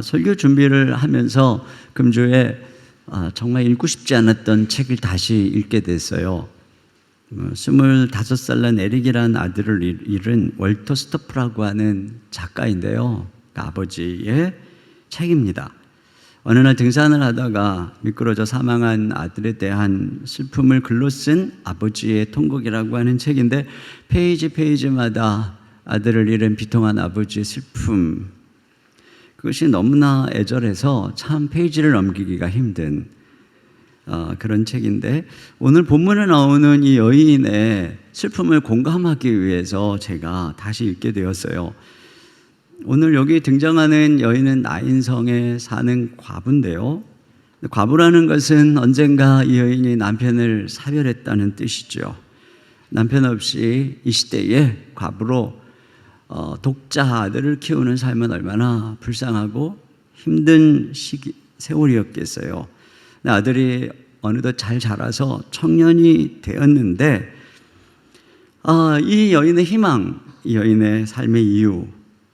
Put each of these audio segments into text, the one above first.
설교 준비를 하면서 금주에 정말 읽고 싶지 않았던 책을 다시 읽게 됐어요. 25살 난 에릭이라는 아들을 잃은 월터 스토프라고 하는 작가인데요. 아버지의 책입니다. 어느 날 등산을 하다가 미끄러져 사망한 아들에 대한 슬픔을 글로 쓴 아버지의 통곡이라고 하는 책인데, 페이지마다 아들을 잃은 비통한 아버지의 슬픔, 그것이 너무나 애절해서 참 페이지를 넘기기가 힘든 그런 책인데, 오늘 본문에 나오는 이 여인의 슬픔을 공감하기 위해서 제가 다시 읽게 되었어요. 오늘 여기 등장하는 여인은 나인성에 사는 과부인데요. 과부라는 것은 언젠가 이 여인이 남편을 사별했다는 뜻이죠. 남편 없이 이 시대에 과부로 독자 아들을 키우는 삶은 얼마나 불쌍하고 힘든 세월이었겠어요. 아들이 어느덧 잘 자라서 청년이 되었는데, 이 여인의 희망, 이 여인의 삶의 이유,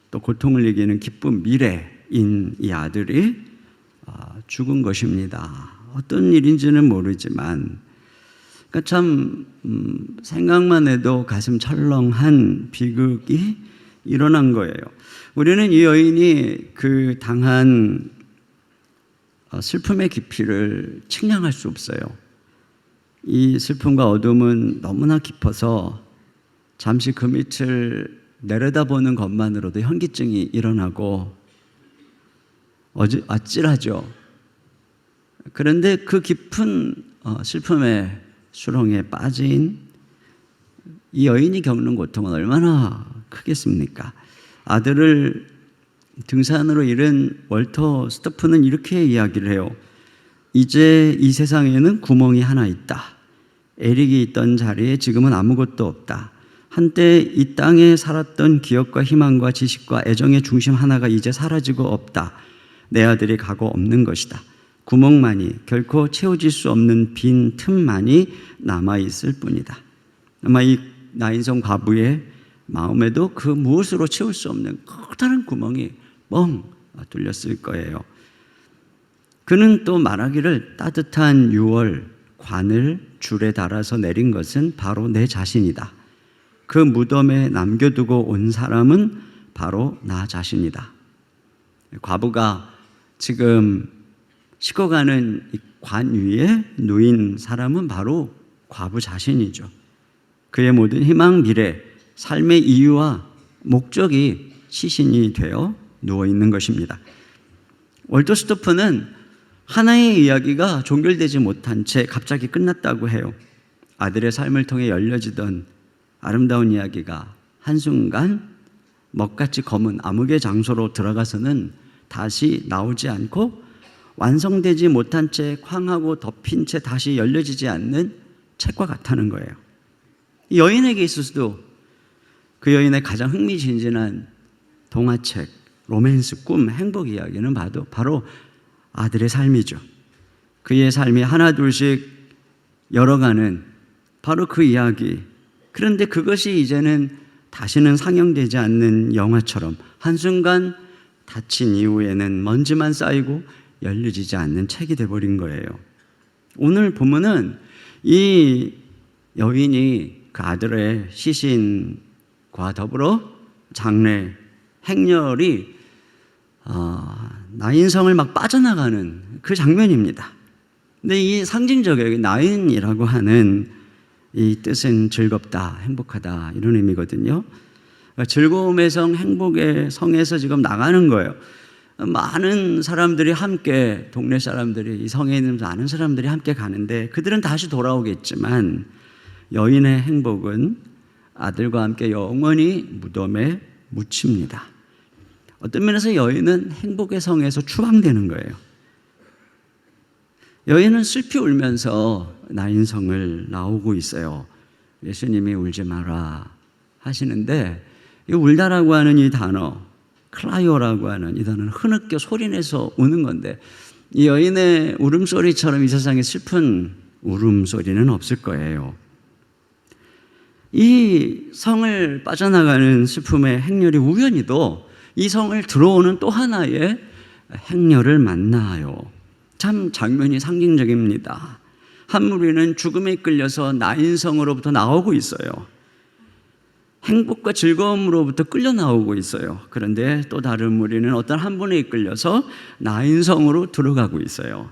또 고통을 이기는 기쁜 미래인 이 아들이 죽은 것입니다. 어떤 일인지는 모르지만, 그러니까 참 생각만 해도 가슴 철렁한 비극이 일어난 거예요. 우리는 이 여인이 그 당한 슬픔의 깊이를 측량할 수 없어요. 이 슬픔과 어둠은 너무나 깊어서 잠시 그 밑을 내려다보는 것만으로도 현기증이 일어나고 아찔하죠. 그런데 그 깊은 슬픔의 수렁에 빠진 이 여인이 겪는 고통은 얼마나 크겠습니까? 아들을 등산으로 잃은 월터 스토프는 이렇게 이야기를 해요. 이제 이 세상에는 구멍이 하나 있다. 에릭이 있던 자리에 지금은 아무것도 없다. 한때 이 땅에 살았던 기억과 희망과 지식과 애정의 중심 하나가 이제 사라지고 없다. 내 아들이 가고 없는 것이다. 구멍만이, 결코 채워질 수 없는 빈 틈만이 남아있을 뿐이다. 아마 이 나인성 과부의 마음에도 그 무엇으로 채울 수 없는 커다란 구멍이 뻥 뚫렸을 거예요. 그는 또 말하기를, 따뜻한 6월 관을 줄에 달아서 내린 것은 바로 내 자신이다. 그 무덤에 남겨두고 온 사람은 바로 나 자신이다. 과부가 지금 식어가는 관 위에 누인 사람은 바로 과부 자신이죠. 그의 모든 희망, 미래, 삶의 이유와 목적이 시신이 되어 누워있는 것입니다. 월터 스토프는 하나의 이야기가 종결되지 못한 채 갑자기 끝났다고 해요. 아들의 삶을 통해 열려지던 아름다운 이야기가 한순간 먹같이 검은 암흑의 장소로 들어가서는 다시 나오지 않고 완성되지 못한 채 쾅하고 덮인 채 다시 열려지지 않는 책과 같다는 거예요. 이 여인에게 있어서도 그 여인의 가장 흥미진진한 동화책, 로맨스, 꿈, 행복 이야기는 바로 아들의 삶이죠. 그의 삶이 하나둘씩 열어가는 바로 그 이야기. 그런데 그것이 이제는 다시는 상영되지 않는 영화처럼 한순간 닫힌 이후에는 먼지만 쌓이고 열려지지 않는 책이 되어버린 거예요. 오늘 본문은 이 여인이 그 아들의 시신과 더불어 장례, 행렬이 나인성을 막 빠져나가는 그 장면입니다. 근데 이 상징적인 나인이라고 하는 이 뜻은 즐겁다, 행복하다 이런 의미거든요. 그러니까 즐거움의 성, 행복의 성에서 지금 나가는 거예요. 많은 사람들이 함께, 동네 사람들이, 이 성에 있는 많은 사람들이 함께 가는데 그들은 다시 돌아오겠지만 여인의 행복은 아들과 함께 영원히 무덤에 묻힙니다. 어떤 면에서 여인은 행복의 성에서 추방되는 거예요. 여인은 슬피 울면서 나인성을 나오고 있어요. 예수님이 울지 마라 하시는데, 이 울다라고 하는 이 단어, 클라이오라고 하는 이 단어는 흐느껴 소리내서 우는 건데, 이 여인의 울음소리처럼 이 세상에 슬픈 울음소리는 없을 거예요. 이 성을 빠져나가는 슬픔의 행렬이 우연히도 이 성을 들어오는 또 하나의 행렬을 만나요. 참 장면이 상징적입니다. 한 무리는 죽음에 이끌려서 나인성으로부터 나오고 있어요. 행복과 즐거움으로부터 끌려 나오고 있어요. 그런데 또 다른 무리는 어떤 한 분에 이끌려서 나인성으로 들어가고 있어요.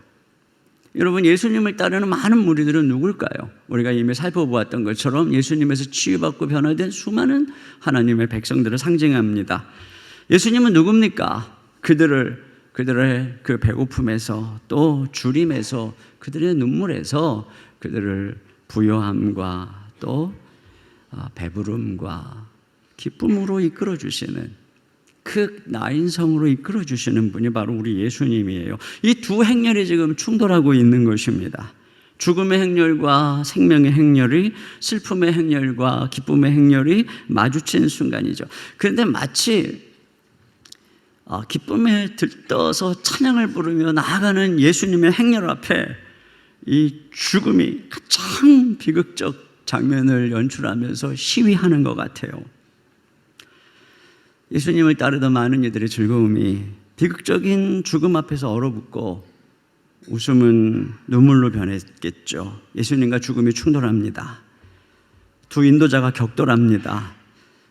여러분, 예수님을 따르는 많은 무리들은 누굴까요? 우리가 이미 살펴보았던 것처럼 예수님에서 치유받고 변화된 수많은 하나님의 백성들을 상징합니다. 예수님은 누굽니까? 그들의 그 배고픔에서 또 주림에서 그들의 눈물에서 그들을 부요함과 또 배부름과 기쁨으로 이끌어 주시는, 그 나인성으로 이끌어 주시는 분이 바로 우리 예수님이에요. 이 두 행렬이 지금 충돌하고 있는 것입니다. 죽음의 행렬과 생명의 행렬이, 슬픔의 행렬과 기쁨의 행렬이 마주친 순간이죠. 그런데 마치 기쁨에 들떠서 찬양을 부르며 나아가는 예수님의 행렬 앞에 이 죽음이 가장 비극적 장면을 연출하면서 시위하는 것 같아요. 예수님을 따르던 많은 이들의 즐거움이 비극적인 죽음 앞에서 얼어붙고 웃음은 눈물로 변했겠죠. 예수님과 죽음이 충돌합니다. 두 인도자가 격돌합니다.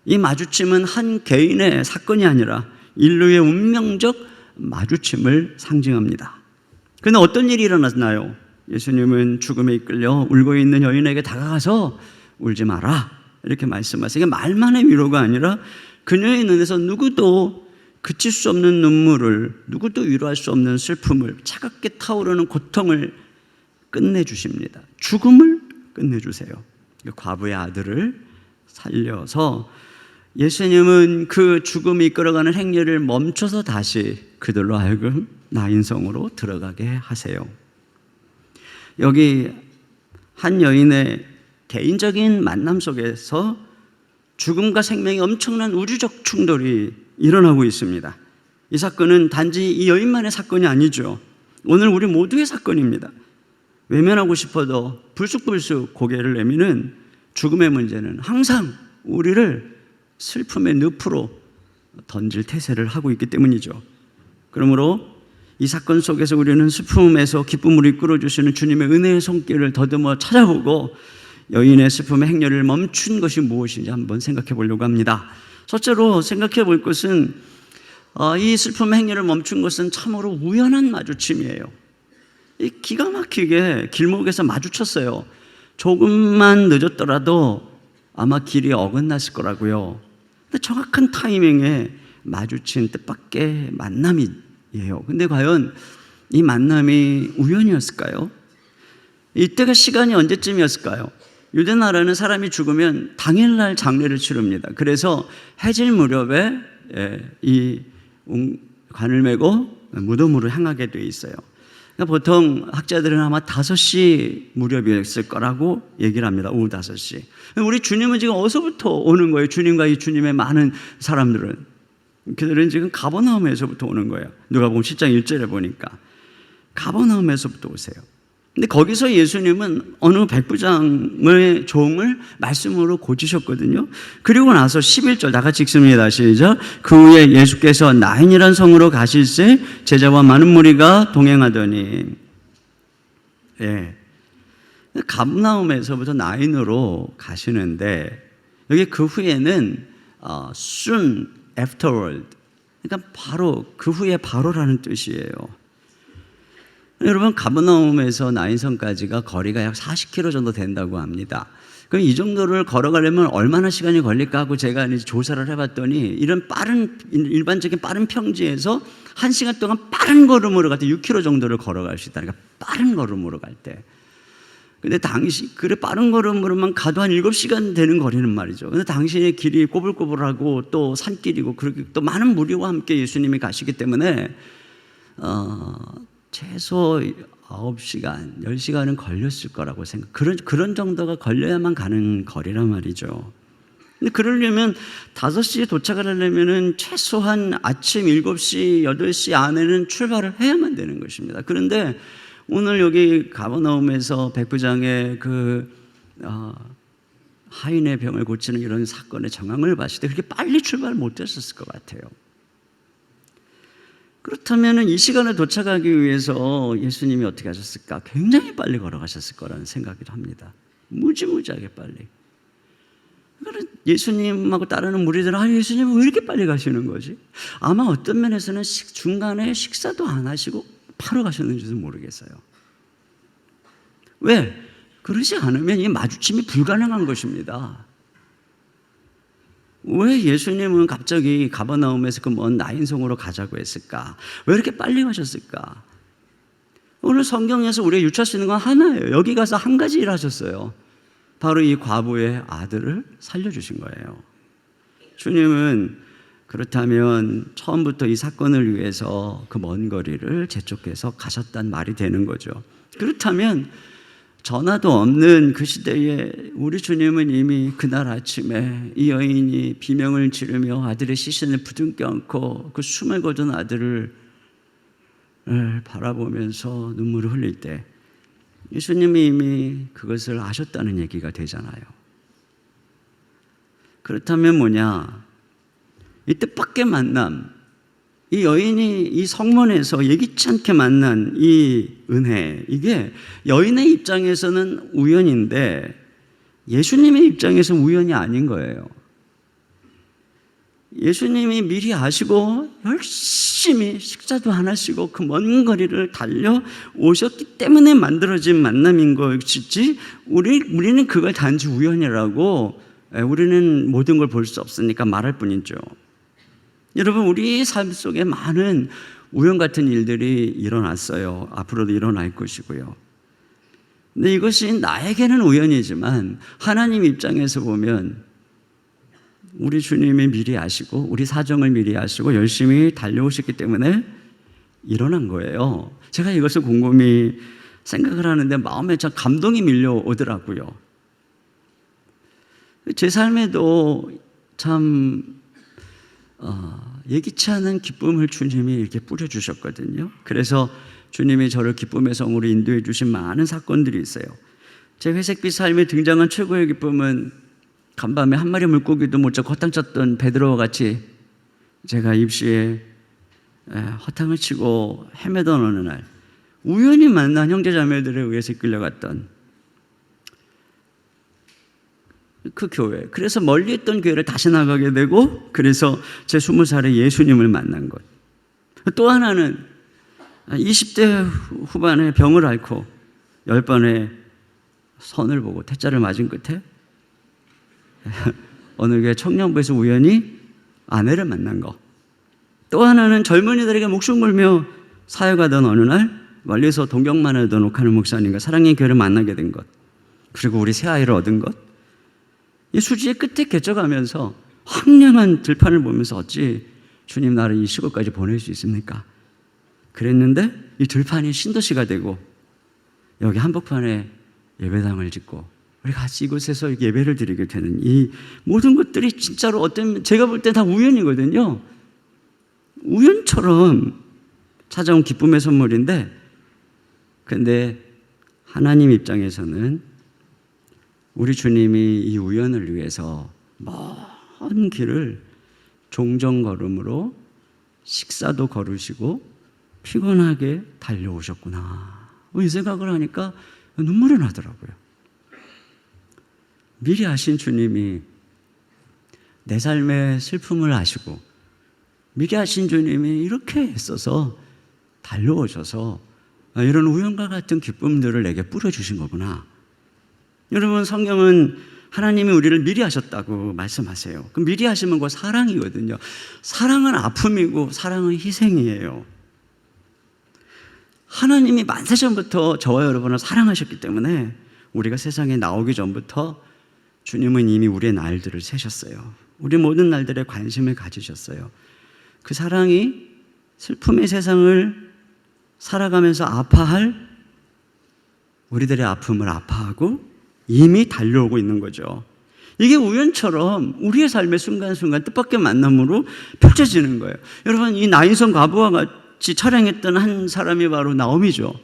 이 마주침은 한 개인의 사건이 아니라 인류의 운명적 마주침을 상징합니다. 그런데 어떤 일이 일어났나요? 예수님은 죽음에 이끌려 울고 있는 여인에게 다가가서 울지 마라 이렇게 말씀하세요. 이게 말만의 위로가 아니라 그녀의 눈에서 누구도 그칠 수 없는 눈물을, 누구도 위로할 수 없는 슬픔을, 차갑게 타오르는 고통을 끝내주십니다. 죽음을 끝내주세요. 과부의 아들을 살려서 예수님은 그 죽음이 이끌어가는 행렬을 멈춰서 다시 그들로 하여금 나인성으로 들어가게 하세요. 여기 한 여인의 개인적인 만남 속에서 죽음과 생명의 엄청난 우주적 충돌이 일어나고 있습니다. 이 사건은 단지 이 여인만의 사건이 아니죠. 오늘 우리 모두의 사건입니다. 외면하고 싶어도 불쑥불쑥 고개를 내미는 죽음의 문제는 항상 우리를 슬픔의 늪으로 던질 태세를 하고 있기 때문이죠. 그러므로 이 사건 속에서 우리는 슬픔에서 기쁨으로 이끌어주시는 주님의 은혜의 손길을 더듬어 찾아보고 여인의 슬픔의 행렬을 멈춘 것이 무엇인지 한번 생각해 보려고 합니다. 첫째로 생각해 볼 것은 이 슬픔의 행렬을 멈춘 것은 참으로 우연한 마주침이에요. 기가 막히게 길목에서 마주쳤어요. 조금만 늦었더라도 아마 길이 어긋났을 거라고요. 근데 정확한 타이밍에 마주친 뜻밖의 만남이에요. 근데 과연 이 만남이 우연이었을까요? 이때가 시간이 언제쯤이었을까요? 유대 나라는 사람이 죽으면 당일날 장례를 치릅니다. 그래서 해질 무렵에 이 관을 메고 무덤으로 향하게 돼 있어요. 그러니까 보통 학자들은 아마 5시 무렵이었을 거라고 얘기를 합니다. 오후 5시. 우리 주님은 지금 어디서부터 오는 거예요? 주님과 이 주님의 많은 사람들은. 그들은 지금 가버나움에서부터 오는 거예요. 누가복음 10장 1절에 보니까 가버나움에서부터 오세요. 근데 거기서 예수님은 어느 백부장의 종을 말씀으로 고치셨거든요. 그리고 나서 11절 다 같이 읽습니다. 시작. 그 후에 예수께서 나인이란 성으로 가실새 제자와 많은 무리가 동행하더니, 가버나움에서부터 나인으로 가시는데 여기 그 후에는 soon afterward, 그러니까 바로 그 후에 바로라는 뜻이에요. 여러분, 가버나움에서 나인성까지가 거리가 약 40km 정도 된다고 합니다. 그럼 이 정도를 걸어가려면 얼마나 시간이 걸릴까 하고 제가 이제 조사를 해봤더니 이런 일반적인 빠른 평지에서 1시간 동안 빠른 걸음으로 갈 때 6km 정도를 걸어갈 수 있다. 그러니까 빠른 걸음으로 갈 때. 근데 그래 빠른 걸음으로만 가도 한 7시간 되는 거리는 말이죠. 근데 당시의 길이 꼬불꼬불하고 또 산길이고 그렇게 또 많은 무리와 함께 예수님이 가시기 때문에 최소 9시간, 10시간은 걸렸을 거라고 생각. 그런 정도가 걸려야만 가는 거리란 말이죠. 근데 그러려면 5시에 도착을 하려면은 최소한 아침 7시, 8시 안에는 출발을 해야만 되는 것입니다. 그런데 오늘 여기 가버나움에서 백부장의 하인의 병을 고치는 이런 사건의 정황을 봤을 때 그렇게 빨리 출발 못 했었을 것 같아요. 그렇다면 이 시간에 도착하기 위해서 예수님이 어떻게 하셨을까? 굉장히 빨리 걸어가셨을 거라는 생각을 합니다. 무지무지하게 빨리. 예수님하고 따르는 무리들은 예수님은 왜 이렇게 빨리 가시는 거지? 아마 어떤 면에서는 중간에 식사도 안 하시고 바로 가셨는지도 모르겠어요. 왜? 그러지 않으면 이 마주침이 불가능한 것입니다. 왜 예수님은 갑자기 가버나움에서 그 먼 나인성으로 가자고 했을까? 왜 이렇게 빨리 가셨을까? 오늘 성경에서 우리가 유추할 수 있는 건 하나예요. 여기 가서 한 가지 일 하셨어요. 바로 이 과부의 아들을 살려주신 거예요. 주님은 그렇다면 처음부터 이 사건을 위해서 그 먼 거리를 재촉해서 가셨단 말이 되는 거죠. 그렇다면 전화도 없는 그 시대에 우리 주님은 이미 그날 아침에 이 여인이 비명을 지르며 아들의 시신을 부둥켜 안고 그 숨을 거둔 아들을 바라보면서 눈물을 흘릴 때 예수님이 이미 그것을 아셨다는 얘기가 되잖아요. 그렇다면 뭐냐? 이 뜻밖의 만남, 이 여인이 이 성문에서 예기치 않게 만난 이 은혜, 이게 여인의 입장에서는 우연인데 예수님의 입장에서는 우연이 아닌 거예요. 예수님이 미리 아시고 열심히 식사도 안 하시고 그 먼 거리를 달려오셨기 때문에 만들어진 만남인 것이지 우리는 그걸 단지 우연이라고 우리는 모든 걸 볼 수 없으니까 말할 뿐이죠. 여러분, 우리 삶 속에 많은 우연 같은 일들이 일어났어요. 앞으로도 일어날 것이고요. 근데 이것이 나에게는 우연이지만 하나님 입장에서 보면 우리 주님이 미리 아시고 우리 사정을 미리 아시고 열심히 달려오셨기 때문에 일어난 거예요. 제가 이것을 곰곰이 생각을 하는데 마음에 참 감동이 밀려오더라고요. 제 삶에도 참 예기치 않은 기쁨을 주님이 이렇게 뿌려주셨거든요. 그래서 주님이 저를 기쁨의 성으로 인도해 주신 많은 사건들이 있어요. 제 회색빛 삶에 등장한 최고의 기쁨은 간밤에 한 마리 물고기도 못 잡고 허탕 쳤던 베드로와 같이 제가 입시에 허탕을 치고 헤매던 어느 날 우연히 만난 형제자매들에 의해서 이끌려갔던 그 교회, 그래서 멀리 있던 교회를 다시 나가게 되고 그래서 제 20살에 예수님을 만난 것. 또 하나는 20대 후반에 병을 앓고 10번의 선을 보고 태자를 맞은 끝에 어느 교회 청년부에서 우연히 아내를 만난 것. 또 하나는 젊은이들에게 목숨 걸며 사역하던 어느 날 멀리서 동경만 하던 옥하는 목사님과 사랑의 교회를 만나게 된 것. 그리고 우리 새 아이를 얻은 것. 이 수지의 끝에 개척하면서 황량한 들판을 보면서 어찌 주님 나를 이 시골까지 보낼 수 있습니까? 그랬는데 이 들판이 신도시가 되고 여기 한복판에 예배당을 짓고 우리 같이 이곳에서 예배를 드리게 되는 이 모든 것들이 진짜로 어떤 제가 볼 때 다 우연이거든요. 우연처럼 찾아온 기쁨의 선물인데 근데 하나님 입장에서는 우리 주님이 이 우연을 위해서 먼 길을 종정걸음으로 식사도 거르시고 피곤하게 달려오셨구나. 이 생각을 하니까 눈물이 나더라고요. 미리 아신 주님이 내 삶의 슬픔을 아시고 미리 아신 주님이 이렇게 애써서 달려오셔서 이런 우연과 같은 기쁨들을 내게 뿌려주신 거구나. 여러분, 성경은 하나님이 우리를 미리 하셨다고 말씀하세요. 그럼 미리 하시면 그거 사랑이거든요. 사랑은 아픔이고 사랑은 희생이에요. 하나님이 만세전부터 저와 여러분을 사랑하셨기 때문에 우리가 세상에 나오기 전부터 주님은 이미 우리의 날들을 세셨어요. 우리 모든 날들에 관심을 가지셨어요. 그 사랑이 슬픔의 세상을 살아가면서 아파할 우리들의 아픔을 아파하고 이미 달려오고 있는 거죠. 이게 우연처럼 우리의 삶의 순간순간 뜻밖의 만남으로 펼쳐지는 거예요. 여러분, 이 나인성 과부와 같이 촬영했던 한 사람이 바로 나오미죠.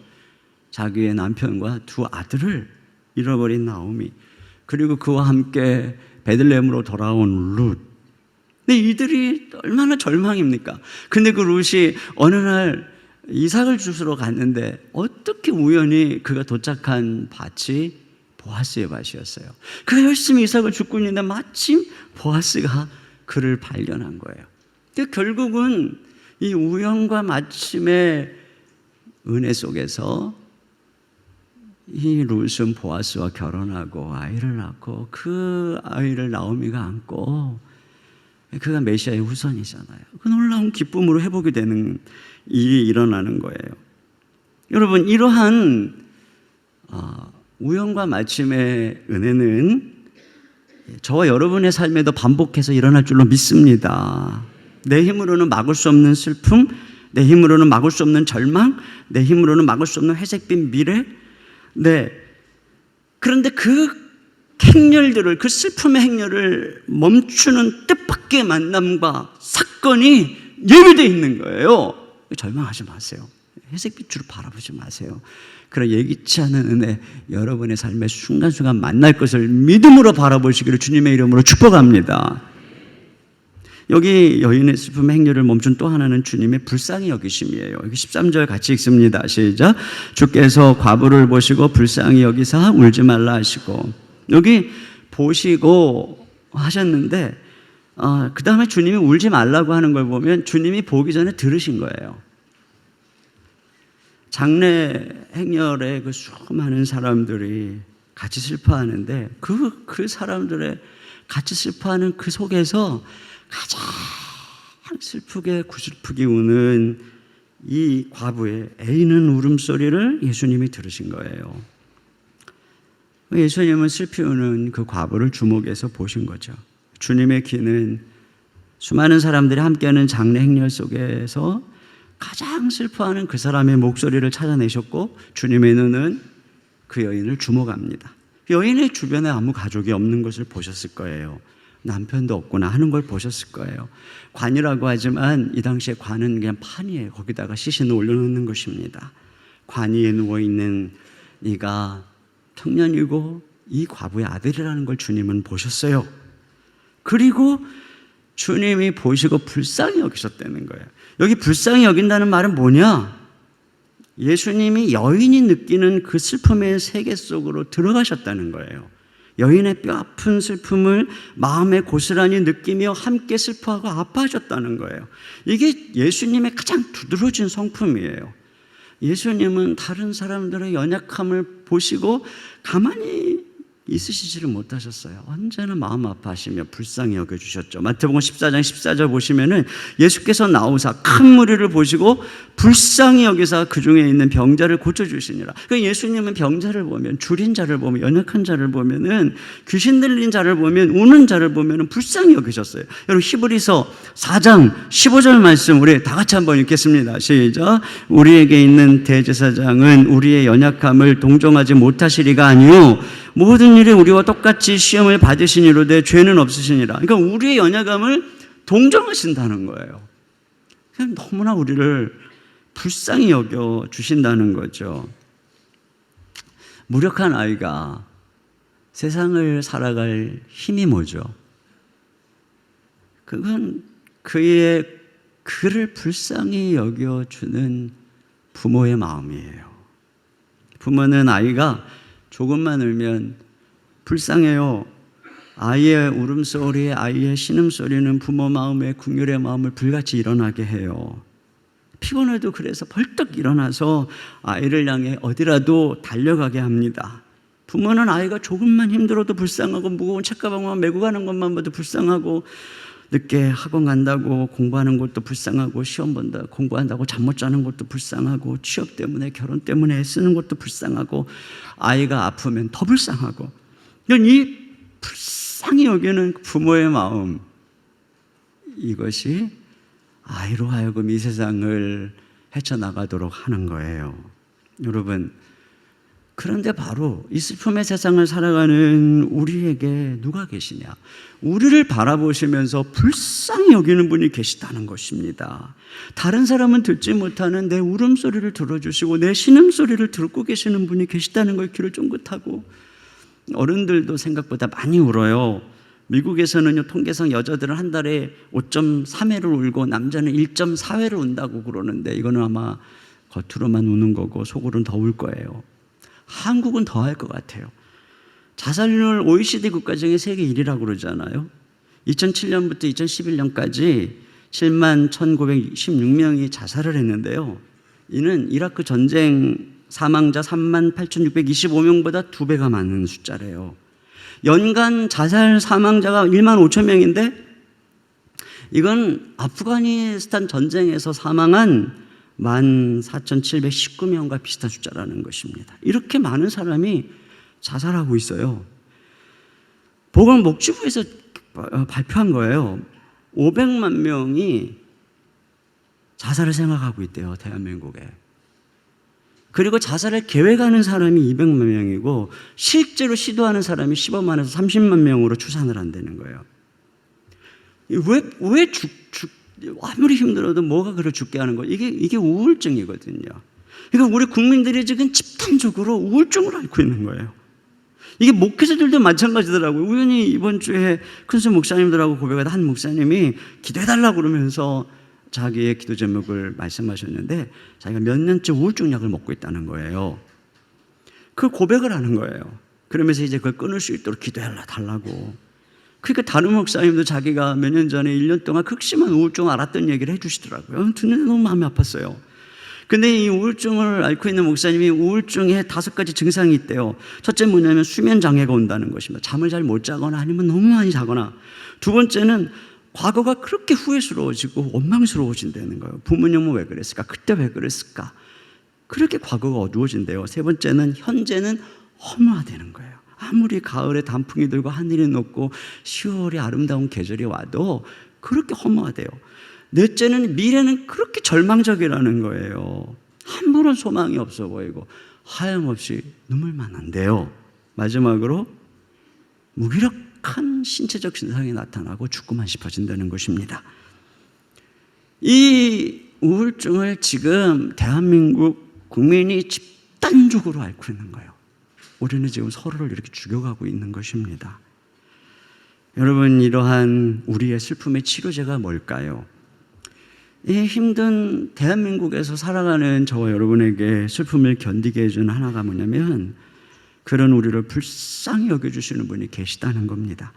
자기의 남편과 두 아들을 잃어버린 나오미, 그리고 그와 함께 베들레헴으로 돌아온 룻. 근데 이들이 얼마나 절망입니까? 근데 그 룻이 어느 날 이삭을 주스러 갔는데 어떻게 우연히 그가 도착한 밭이 보아스의 밭이었어요. 그가 열심히 이삭을 줍고 있는데 마침 보아스가 그를 발견한 거예요. 근데 결국은 이 우연과 마침의 은혜 속에서 이 룻은 보아스와 결혼하고 아이를 낳고 그 아이를 나오미가 안고 그가 메시아의 후손이잖아요. 그 놀라운 기쁨으로 회복이 되는 일이 일어나는 거예요. 여러분, 이러한 우연과 마침의 은혜는 저와 여러분의 삶에도 반복해서 일어날 줄로 믿습니다. 내 힘으로는 막을 수 없는 슬픔, 내 힘으로는 막을 수 없는 절망, 내 힘으로는 막을 수 없는 회색빛 미래. 네. 그런데 그 행렬들을, 그 슬픔의 행렬을 멈추는 뜻밖의 만남과 사건이 예비되어 있는 거예요. 절망하지 마세요. 회색빛으로 바라보지 마세요. 그런 예기치 않은 은혜 여러분의 삶에 순간순간 만날 것을 믿음으로 바라보시기를 주님의 이름으로 축복합니다. 여기 여인의 슬픔의 행렬을 멈춘 또 하나는 주님의 불쌍히 여기심이에요. 여기 13절 같이 읽습니다. 시작. 주께서 과부를 보시고 불쌍히 여기사 울지 말라 하시고, 여기 보시고 하셨는데 그 다음에 주님이 울지 말라고 하는 걸 보면 주님이 보기 전에 들으신 거예요. 장례 행렬에 그 수많은 사람들이 같이 슬퍼하는데 그 사람들의 같이 슬퍼하는 그 속에서 가장 슬프게 구슬프게 우는 이 과부의 애이는 울음소리를 예수님이 들으신 거예요. 예수님은 슬피 우는 그 과부를 주목해서 보신 거죠. 주님의 귀는 수많은 사람들이 함께하는 장례 행렬 속에서 가장 슬퍼하는 그 사람의 목소리를 찾아내셨고, 주님의 눈은 그 여인을 주목합니다. 여인의 주변에 아무 가족이 없는 것을 보셨을 거예요. 남편도 없구나 하는 걸 보셨을 거예요. 관이라고 하지만 이 당시에 관은 그냥 판이에요. 거기다가 시신을 올려놓는 것입니다. 관 위에 누워있는 이가 청년이고 이 과부의 아들이라는 걸 주님은 보셨어요. 그리고 주님이 보시고 불쌍히 여기셨다는 거예요. 여기 불쌍히 여긴다는 말은 뭐냐? 예수님이 여인이 느끼는 그 슬픔의 세계 속으로 들어가셨다는 거예요. 여인의 뼈아픈 슬픔을 마음에 고스란히 느끼며 함께 슬퍼하고 아파하셨다는 거예요. 이게 예수님의 가장 두드러진 성품이에요. 예수님은 다른 사람들의 연약함을 보시고 가만히 있으시지를 못하셨어요. 언제나 마음 아파하시며 불쌍히 여겨주셨죠. 마태복음 14장 14절 보시면은 예수께서 나오사 큰 무리를 보시고 불쌍히 여기사 그 중에 있는 병자를 고쳐주시니라. 그러니까 예수님은 병자를 보면, 줄인 자를 보면, 연약한 자를 보면은, 귀신 들린 자를 보면, 우는 자를 보면은 불쌍히 여기셨어요. 여러분 히브리서 4장 15절 말씀 우리 다 같이 한번 읽겠습니다. 시작. 우리에게 있는 대제사장은 우리의 연약함을 동정하지 못하시리가 아니요 모든 일에 우리와 똑같이 시험을 받으시니로되 죄는 없으시니라. 그러니까 우리의 연약함을 동정하신다는 거예요. 그냥 너무나 우리를 불쌍히 여겨 주신다는 거죠. 무력한 아이가 세상을 살아갈 힘이 뭐죠? 그건 그를 불쌍히 여겨주는 부모의 마음이에요. 부모는 아이가 조금만 울면 불쌍해요. 아이의 울음소리, 아이의 신음소리는 부모 마음의 긍휼의 마음을 불같이 일어나게 해요. 피곤해도 그래서 벌떡 일어나서 아이를 향해 어디라도 달려가게 합니다. 부모는 아이가 조금만 힘들어도 불쌍하고, 무거운 책가방만 메고 가는 것만 봐도 불쌍하고, 늦게 학원 간다고 공부하는 것도 불쌍하고, 시험 본다 공부한다고 잠 못 자는 것도 불쌍하고, 취업 때문에 결혼 때문에 애쓰는 것도 불쌍하고, 아이가 아프면 더 불쌍하고, 이 불쌍히 여기는 부모의 마음, 이것이 아이로 하여금 이 세상을 헤쳐나가도록 하는 거예요. 여러분, 그런데 바로 이 슬픔의 세상을 살아가는 우리에게 누가 계시냐? 우리를 바라보시면서 불쌍히 여기는 분이 계시다는 것입니다. 다른 사람은 듣지 못하는 내 울음소리를 들어주시고 내 신음소리를 듣고 계시는 분이 계시다는 걸 귀를 쫑긋하고, 어른들도 생각보다 많이 울어요. 미국에서는요, 통계상 여자들은 한 달에 5.3회를 울고 남자는 1.4회를 운다고 그러는데 이거는 아마 겉으로만 우는 거고 속으로는 더 울 거예요. 한국은 더 할 것 같아요. 자살률 OECD 국가 중에 세계 1위라고 그러잖아요. 2007년부터 2011년까지 7만 1,916명이 자살을 했는데요. 이는 이라크 전쟁 사망자 3만 8,625명보다 2배가 많은 숫자래요. 연간 자살 사망자가 1만 5천 명인데 이건 아프가니스탄 전쟁에서 사망한 14,719명과 비슷한 숫자라는 것입니다. 이렇게 많은 사람이 자살하고 있어요. 보건복지부에서 발표한 거예요. 500만 명이 자살을 생각하고 있대요, 대한민국에. 그리고 자살을 계획하는 사람이 200만 명이고 실제로 시도하는 사람이 15만에서 30만 명으로 추산을 한다는 거예요. 왜 아무리 힘들어도 뭐가 그를 죽게 하는 거예요? 이게 우울증이거든요. 그러니까 우리 국민들이 지금 집단적으로 우울증을 앓고 있는 거예요. 이게 목회자들도 마찬가지더라고요. 우연히 이번 주에 큰수 목사님들하고 고백하다 한 목사님이 기도해달라고 그러면서 자기의 기도 제목을 말씀하셨는데 자기가 몇 년째 우울증 약을 먹고 있다는 거예요. 그 고백을 하는 거예요. 그러면서 이제 그걸 끊을 수 있도록 기도해달라고. 그러니까 다른 목사님도 자기가 몇 년 전에 1년 동안 극심한 우울증을 앓았던 얘기를 해주시더라고요. 듣는데 너무 마음이 아팠어요. 근데 이 우울증을 앓고 있는 목사님이 우울증에 5가지 증상이 있대요. 첫째 뭐냐면 수면 장애가 온다는 것입니다. 잠을 잘 못 자거나 아니면 너무 많이 자거나. 두 번째는 과거가 그렇게 후회스러워지고 원망스러워진다는 거예요. 부모님은 왜 그랬을까? 그때 왜 그랬을까? 그렇게 과거가 어두워진대요. 세 번째는 현재는 허무하다는 거예요. 아무리 가을에 단풍이 들고 하늘이 높고 10월이 아름다운 계절이 와도 그렇게 허무하대요. 넷째는 미래는 그렇게 절망적이라는 거예요. 아무런 소망이 없어 보이고 하염없이 눈물만 난대요. 마지막으로 무기력한 신체적 증상이 나타나고 죽고만 싶어진다는 것입니다. 이 우울증을 지금 대한민국 국민이 집단적으로 앓고 있는 거예요. 우리는 지금 서로를 이렇게 죽여가고 있는 것입니다. 여러분, 이러한 우리의 슬픔의 치료제가 뭘까요? 이 힘든 대한민국에서 살아가는 저와 여러분에게 슬픔을 견디게 해준 하나가 뭐냐면 그런 우리를 불쌍히 여겨주시는 분이 계시다는 겁니다.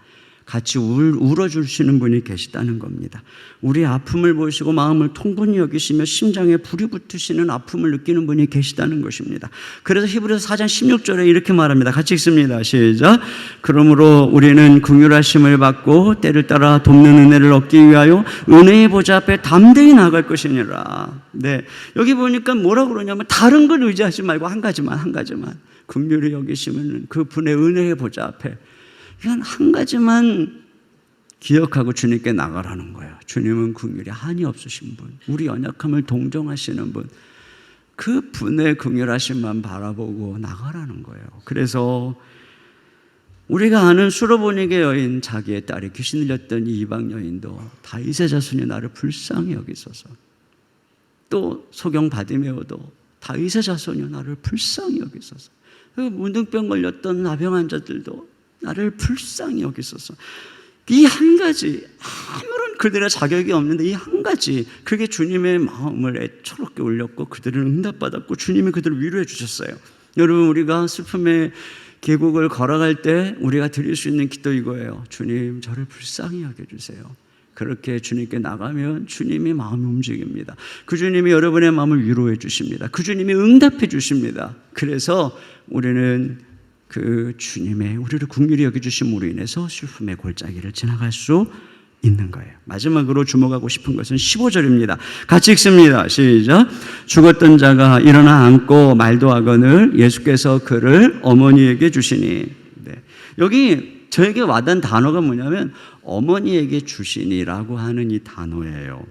같이 울어주시는 분이 계시다는 겁니다. 우리의 아픔을 보시고 마음을 통분히 여기시며 심장에 불이 붙으시는 아픔을 느끼는 분이 계시다는 것입니다. 그래서 히브리서 4장 16절에 이렇게 말합니다. 같이 읽습니다. 시작. 그러므로 우리는 긍휼하심을 받고 때를 따라 돕는 은혜를 얻기 위하여 은혜의 보좌 앞에 담대히 나아갈 것이니라. 네, 여기 보니까 뭐라고 그러냐면 다른 걸 의지하지 말고 한 가지만 긍휼히 여기시면 그 분의 은혜의 보좌 앞에 그냥 한 가지만 기억하고 주님께 나가라는 거예요. 주님은 긍휼이 한이 없으신 분, 우리 연약함을 동정하시는 분, 그 분의 긍휼하심만 바라보고 나가라는 거예요. 그래서 우리가 아는 수로보니게 여인, 자기의 딸이 귀신 들렸던 이 이방 여인도 다윗의 자손이 나를 불쌍히 여기소서. 또 소경 바디메오도 다윗의 자손이 나를 불쌍히 여기소서. 문둥병 걸렸던 나병 환자들도 나를 불쌍히 여기소서. 이 한 가지, 아무런 그들의 자격이 없는데 이 한 가지, 그게 주님의 마음을 애처롭게 울렸고 그들은 응답받았고 주님이 그들을 위로해 주셨어요. 여러분, 우리가 슬픔의 계곡을 걸어갈 때 우리가 드릴 수 있는 기도 이거예요. 주님, 저를 불쌍히 여겨주세요. 그렇게 주님께 나가면 주님이 마음이 움직입니다. 그 주님이 여러분의 마음을 위로해 주십니다. 그 주님이 응답해 주십니다. 그래서 우리는 그 주님의 우리를 긍휼히 여겨주심으로 인해서 슬픔의 골짜기를 지나갈 수 있는 거예요. 마지막으로 주목하고 싶은 것은 15절입니다. 같이 읽습니다. 시작. 죽었던 자가 일어나 앉고 말도 하거늘 예수께서 그를 어머니에게 주시니. 네. 여기 저에게 와닿은 단어가 뭐냐면 어머니에게 주시니라고 하는 이 단어예요.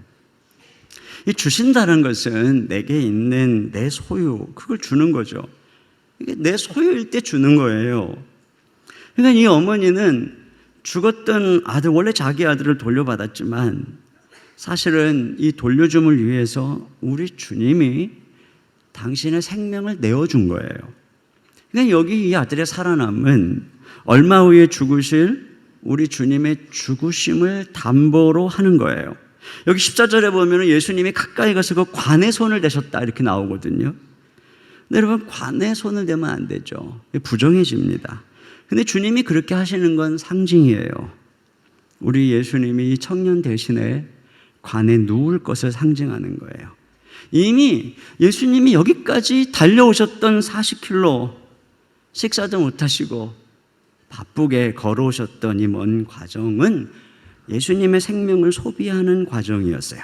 이 주신다는 것은 내게 있는 내 소유, 그걸 주는 거죠. 이게 내 소유일 때 주는 거예요. 그러니까 이 어머니는 죽었던 아들, 원래 자기 아들을 돌려받았지만 사실은 이 돌려줌을 위해서 우리 주님이 당신의 생명을 내어준 거예요. 그러니까 여기 이 아들의 살아남은 얼마 후에 죽으실 우리 주님의 죽으심을 담보로 하는 거예요. 여기 14절에 보면 예수님이 가까이 가서 그 관에 손을 대셨다 이렇게 나오거든요. 근데 여러분, 관에 손을 대면 안 되죠. 부정해집니다. 근데 주님이 그렇게 하시는 건 상징이에요. 우리 예수님이 청년 대신에 관에 누울 것을 상징하는 거예요. 이미 예수님이 여기까지 달려오셨던 40km 식사도 못하시고 바쁘게 걸어오셨던 이 먼 과정은 예수님의 생명을 소비하는 과정이었어요.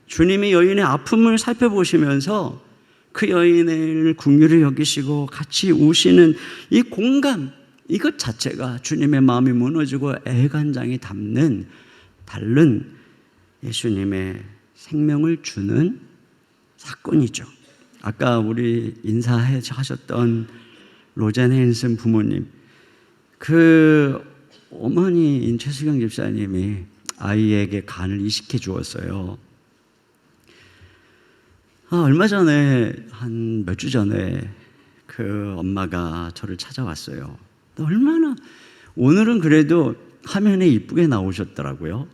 주님이 여인의 아픔을 살펴보시면서 그 여인을 긍휼히 여기시고 같이 우시는 이 공감, 이것 자체가 주님의 마음이 무너지고 애간장이 담는 다른 예수님의 생명을 주는 사건이죠. 아까 우리 인사하셨던 로젠 헨슨 부모님, 그 어머니인 최수경 집사님이 아이에게 간을 이식해 주었어요. 얼마 전에, 한 몇 주 전에 그 엄마가 저를 찾아왔어요. 얼마나, 오늘은 그래도 화면에 이쁘게 나오셨더라고요.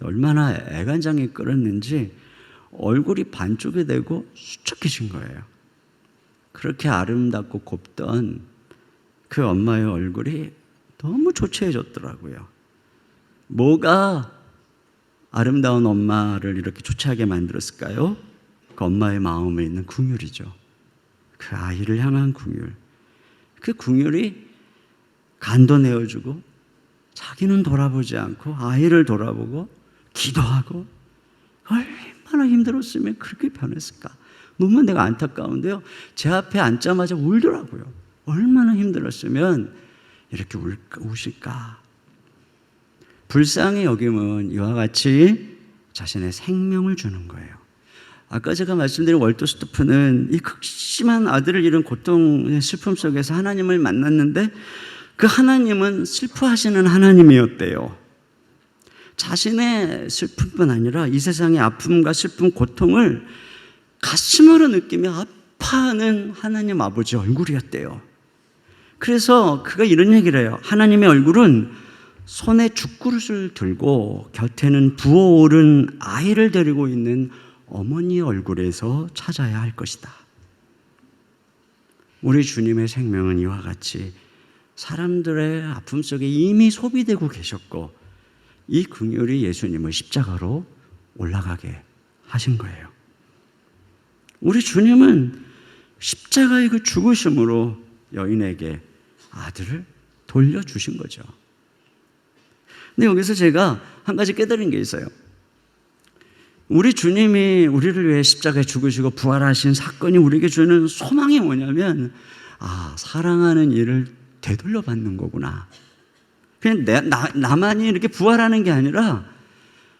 얼마나 애간장이 끓었는지 얼굴이 반쪽이 되고 수척해진 거예요. 그렇게 아름답고 곱던 그 엄마의 얼굴이 너무 초췌해졌더라고요. 뭐가 아름다운 엄마를 이렇게 초췌하게 만들었을까요? 그 엄마의 마음에 있는 긍휼이죠. 그 아이를 향한 긍휼. 그 긍휼이 간도 내어주고 자기는 돌아보지 않고 아이를 돌아보고 기도하고, 얼마나 힘들었으면 그렇게 변했을까. 너무 내가 안타까운데요, 제 앞에 앉자마자 울더라고요. 얼마나 힘들었으면 이렇게 우실까. 불쌍히 여김은 이와 같이 자신의 생명을 주는 거예요. 아까 제가 말씀드린 월터스토프는 이 극심한 아들을 잃은 고통의 슬픔 속에서 하나님을 만났는데, 그 하나님은 슬퍼하시는 하나님이었대요. 자신의 슬픔뿐 아니라 이 세상의 아픔과 슬픔, 고통을 가슴으로 느끼며 아파하는 하나님 아버지 얼굴이었대요. 그래서 그가 이런 얘기를 해요. 하나님의 얼굴은 손에 죽그릇을 들고 곁에는 부어오른 아이를 데리고 있는 어머니의 얼굴에서 찾아야 할 것이다. 우리 주님의 생명은 이와 같이 사람들의 아픔 속에 이미 소비되고 계셨고, 이 긍휼이 예수님을 십자가로 올라가게 하신 거예요. 우리 주님은 십자가의 그 죽으심으로 여인에게 아들을 돌려주신 거죠. 근데 여기서 제가 한 가지 깨달은 게 있어요. 우리 주님이 우리를 위해 십자가에 죽으시고 부활하신 사건이 우리에게 주는 소망이 뭐냐면, 사랑하는 이를 되돌려 받는 거구나. 그냥 나만이 이렇게 부활하는 게 아니라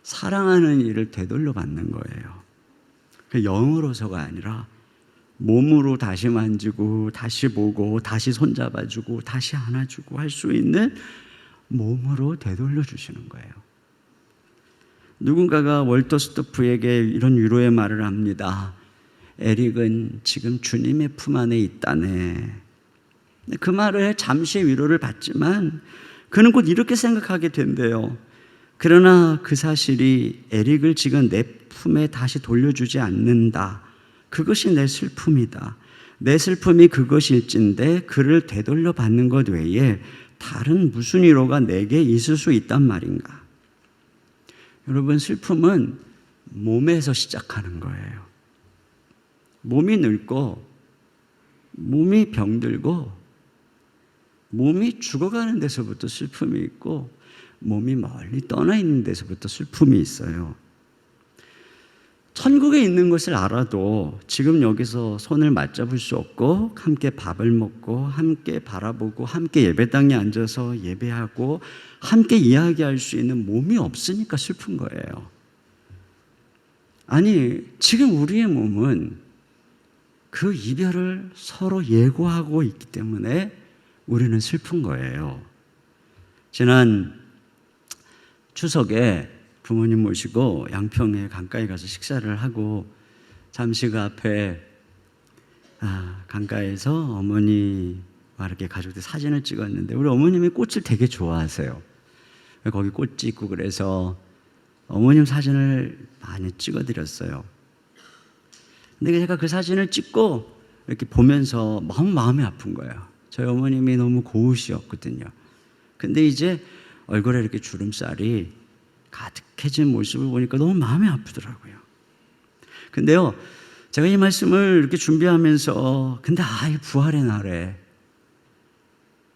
사랑하는 이를 되돌려 받는 거예요. 영으로서가 아니라 몸으로 다시 만지고 다시 보고 다시 손잡아주고 다시 안아주고 할 수 있는 몸으로 되돌려 주시는 거예요. 누군가가 월터 스토프에게 이런 위로의 말을 합니다. 에릭은 지금 주님의 품 안에 있다네. 그 말에 잠시 위로를 받지만 그는 곧 이렇게 생각하게 된대요. 그러나 그 사실이 에릭을 지금 내 품에 다시 돌려주지 않는다. 그것이 내 슬픔이다. 내 슬픔이 그것일진데 그를 되돌려 받는 것 외에 다른 무슨 위로가 내게 있을 수 있단 말인가. 여러분, 슬픔은 몸에서 시작하는 거예요. 몸이 늙고 몸이 병들고 몸이 죽어가는 데서부터 슬픔이 있고 몸이 멀리 떠나 있는 데서부터 슬픔이 있어요. 천국에 있는 것을 알아도 지금 여기서 손을 맞잡을 수 없고 함께 밥을 먹고 함께 바라보고 함께 예배당에 앉아서 예배하고 함께 이야기할 수 있는 몸이 없으니까 슬픈 거예요. 아니, 지금 우리의 몸은 그 이별을 서로 예고하고 있기 때문에 우리는 슬픈 거예요. 지난 추석에 부모님 모시고 양평에 강가에 가서 식사를 하고 잠시 그 앞에 강가에서 어머니와 이렇게 가족들 사진을 찍었는데 우리 어머님이 꽃을 되게 좋아하세요. 거기 꽃이 있고 그래서 어머님 사진을 많이 찍어드렸어요. 근데 제가 그 사진을 찍고 이렇게 보면서 너무 마음이 아픈 거예요. 저희 어머님이 너무 고우시었거든요. 근데 이제 얼굴에 이렇게 주름살이 가득해진 모습을 보니까 너무 마음이 아프더라고요. 근데요, 제가 이 말씀을 이렇게 준비하면서 근데 이 부활의 날에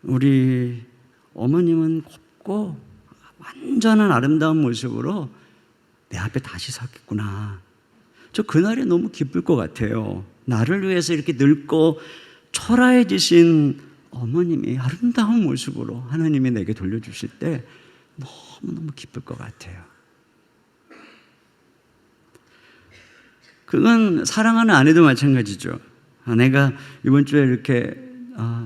우리 어머님은 곱고 완전한 아름다운 모습으로 내 앞에 다시 섰겠구나. 저 그날이 너무 기쁠 것 같아요. 나를 위해서 이렇게 늙고 초라해지신 어머님이 아름다운 모습으로 하나님이 내게 돌려주실 때 너무너무 기쁠 것 같아요. 그건 사랑하는 아내도 마찬가지죠. 내가 이번 주에 이렇게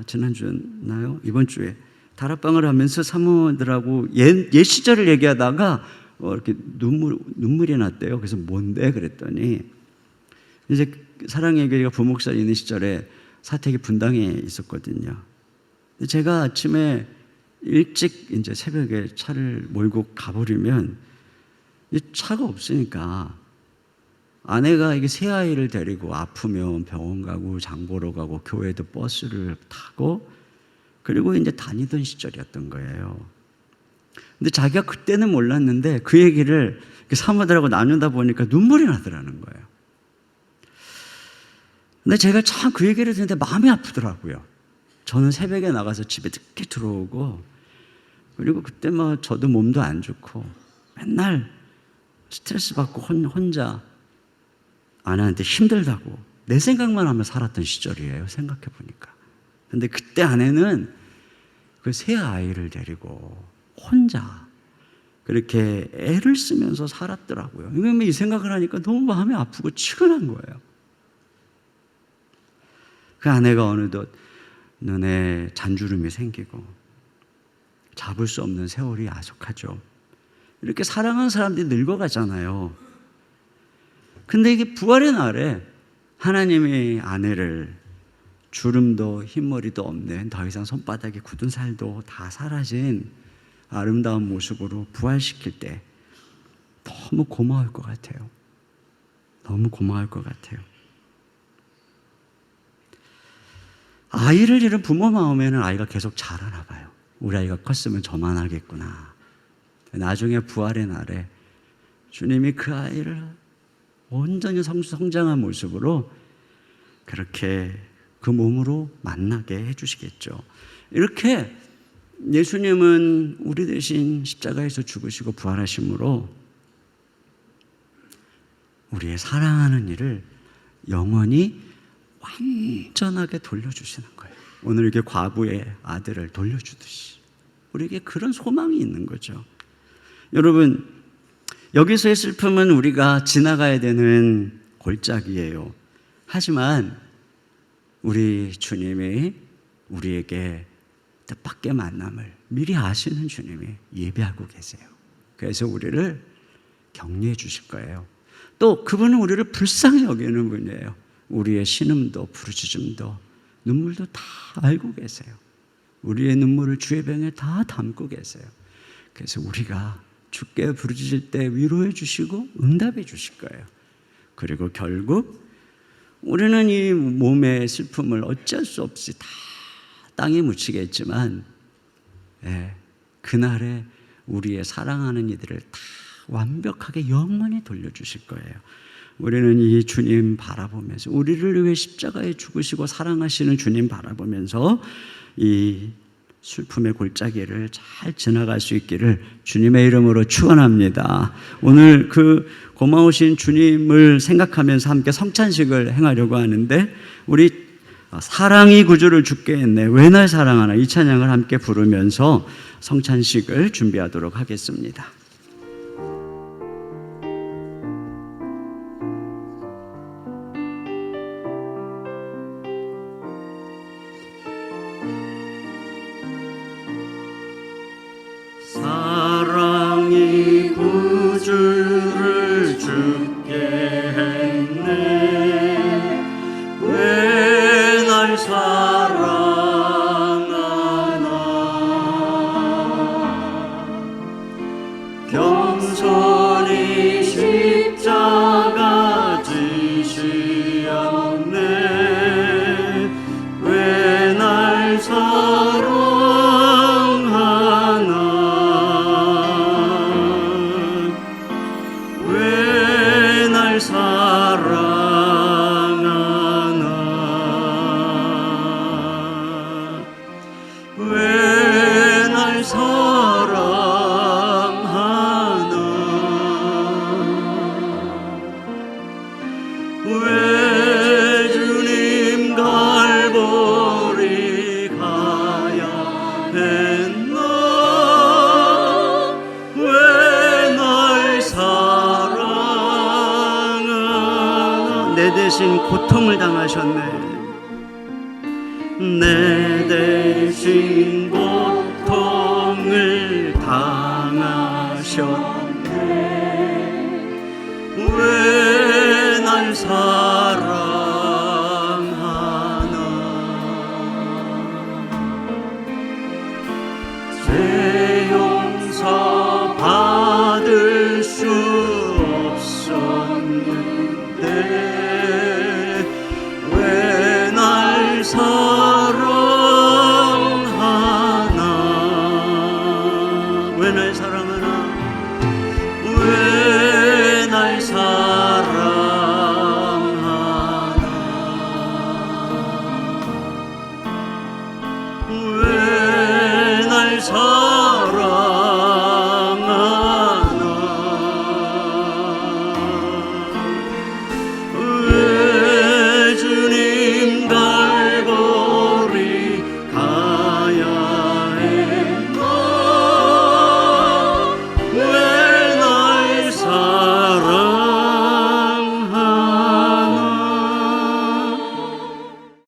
지난주였나요? 이번 주에 다락방을 하면서 사모들하고 옛 시절을 얘기하다가 이렇게 눈물이 났대요. 그래서 뭔데? 그랬더니 이제 사랑의 교회가 부목사 있는 시절에 사택이 분당에 있었거든요. 제가 아침에 일찍 이제 새벽에 차를 몰고 가버리면 차가 없으니까 아내가 이게 새 아이를 데리고 아프면 병원 가고 장 보러 가고 교회도 버스를 타고 그리고 이제 다니던 시절이었던 거예요. 근데 자기가 그때는 몰랐는데 그 얘기를 사모들하고 나누다 보니까 눈물이 나더라는 거예요. 근데 제가 참 그 얘기를 듣는데 마음이 아프더라고요. 저는 새벽에 나가서 집에 늦게 들어오고 그리고 그때 저도 몸도 안 좋고 맨날 스트레스 받고 혼자 아내한테 힘들다고 내 생각만 하며 살았던 시절이에요. 생각해 보니까. 근데 그때 아내는 그 새 아이를 데리고 혼자 그렇게 애를 쓰면서 살았더라고요. 이 생각을 하니까 너무 마음이 아프고 치근한 거예요. 그 아내가 어느덧 눈에 잔주름이 생기고 잡을 수 없는 세월이 야속하죠. 이렇게 사랑하는 사람들이 늙어가잖아요. 근데 이게 부활의 날에 하나님이 아내를 주름도 흰머리도 없는 더 이상 손바닥에 굳은 살도 다 사라진 아름다운 모습으로 부활시킬 때 너무 고마울 것 같아요. 너무 고마울 것 같아요. 아이를 잃은 부모 마음에는 아이가 계속 자라나 봐요. 우리 아이가 컸으면 저만 하겠구나. 나중에 부활의 날에 주님이 그 아이를 온전히 성장한 모습으로 그렇게 그 몸으로 만나게 해주시겠죠. 이렇게 예수님은 우리 대신 십자가에서 죽으시고 부활하심으로 우리의 사랑하는 일을 영원히 완전하게 돌려주시는 거예요. 오늘 이렇게 과부의 아들을 돌려주듯이 우리에게 그런 소망이 있는 거죠. 여러분, 여기서의 슬픔은 우리가 지나가야 되는 골짜기예요. 하지만 우리 주님이 우리에게 뜻밖의 만남을 미리 아시는 주님이 예비하고 계세요. 그래서 우리를 격려해 주실 거예요. 또 그분은 우리를 불쌍히 여기는 분이에요. 우리의 신음도 부르짖음도 눈물도 다 알고 계세요. 우리의 눈물을 주의 병에 다 담고 계세요. 그래서 우리가 주께 부르짖을 때 위로해 주시고 응답해 주실 거예요. 그리고 결국 우리는 이 몸의 슬픔을 어쩔 수 없이 다 땅에 묻히겠지만 그날에 우리의 사랑하는 이들을 다 완벽하게 영원히 돌려주실 거예요. 우리는 이 주님 바라보면서 우리를 위해 십자가에 죽으시고 사랑하시는 주님 바라보면서 이 슬픔의 골짜기를 잘 지나갈 수 있기를 주님의 이름으로 축원합니다. 오늘 그 고마우신 주님을 생각하면서 함께 성찬식을 행하려고 하는데 우리 사랑이 구주를 죽게 했네 왜 날 사랑하나 이 찬양을 함께 부르면서 성찬식을 준비하도록 하겠습니다. 사랑이 구주를 죽게 했네 왜 날 사랑하나 왜 날 사랑하나 왜 날 사랑하나 왜 주님 갈보리 가야 했나 왜 날 사랑하나 내 대신 고통을 당하셨네 내 대신 고통을 당하셨네 왜 날 사랑하나